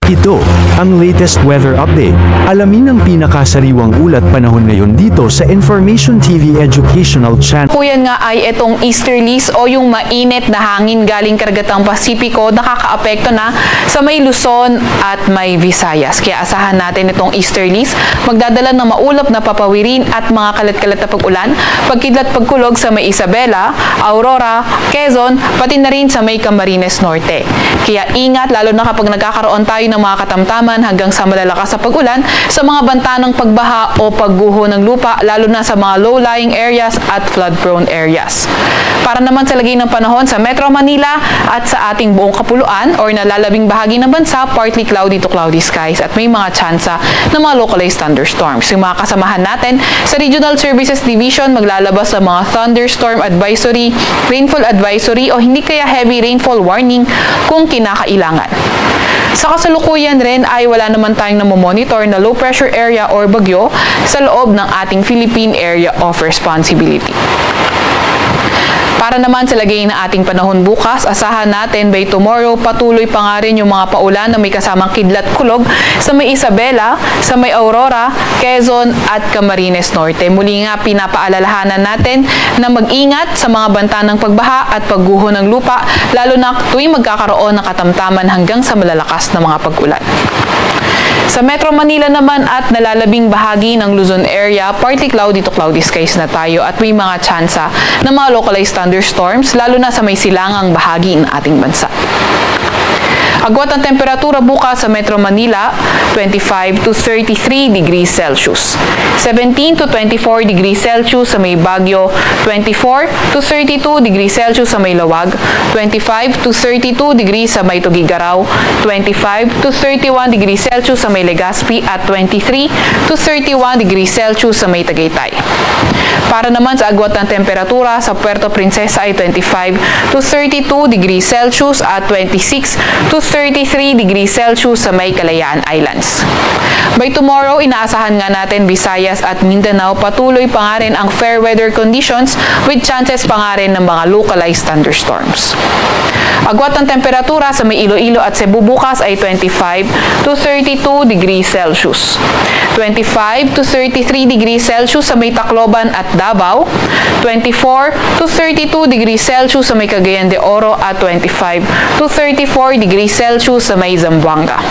Ito, ang latest weather update. Alamin ang pinakasariwang ulat panahon ngayon dito sa Information TV Educational Channel. Kuyan nga ay itong easterlies o yung mainit na hangin galing karagatang Pasipiko nakakaapekto na sa may Luzon at may Visayas. Kaya asahan natin itong easterlies magdadala ng maulap na papawirin at mga kalat-kalat na pag-ulan, pagkidlat pagkulog sa may Isabela, Aurora, Quezon, pati na rin sa may Camarines Norte. Kaya ingat lalo na kapag nagkakaroon tayo ng mga katamtaman hanggang sa malalakas sa pag-ulan sa mga banta ng pagbaha o pagguho ng lupa lalo na sa mga low-lying areas at flood-prone areas. Para naman sa lagay ng panahon sa Metro Manila at sa ating buong kapuluan or nalalabing bahagi ng bansa, partly cloudy to cloudy skies at may mga tsansa ng mga localized thunderstorms. Yung mga kasamahan natin sa Regional Services Division maglalabas sa mga thunderstorm advisory, rainfall advisory o hindi kaya heavy rainfall warning kung kinakailangan. Sa kasalukuyan rin ay wala naman tayong namomonitor na low pressure area or bagyo sa loob ng ating Philippine Area of Responsibility. Para naman sa lagay ng ating panahon bukas, asahan natin by tomorrow patuloy pa nga rin yung mga paulan na may kasamang kidlat kulog sa may Isabela, sa may Aurora, Quezon at Camarines Norte. Muli nga pinapaalalahanan natin na mag-ingat sa mga banta ng pagbaha at pagguho ng lupa lalo na tuwing magkakaroon ng katamtaman hanggang sa malalakas na mga pag-ulan. Sa Metro Manila naman at nalalabing bahagi ng Luzon area, partly cloudy to cloudy skies na tayo at may mga tsansa ng mga localized thunderstorms lalo na sa may silangang bahagi ng ating bansa. Agwat ang temperatura bukas sa Metro Manila, 25 to 33 degrees Celsius. 17 to 24 degrees Celsius sa may Baguio, 24 to 32 degrees Celsius sa may Lawag, 25 to 32 degrees sa may Tugigaraw, 25 to 31 degrees Celsius sa may Legazpi at 23 to 31 degrees Celsius sa may Tagaytay. Para naman sa agwat ng temperatura sa Puerto Princesa ay 25 to 32 degrees Celsius at 26 to 33 degrees Celsius sa may Kalayaan Islands. By tomorrow, inaasahan nga natin Visayas at Mindanao patuloy pa nga rin ang fair weather conditions with chances pa nga rin ng mga localized thunderstorms. Agwat ng temperatura sa may Iloilo at Cebu bukas ay 25 to 32 degrees Celsius. 25 to 33 degrees Celsius sa may Tacloban at Davao, 24 to 32 degrees Celsius sa may Cagayan de Oro at 25 to 34 degrees Celsius sa may Zamboanga.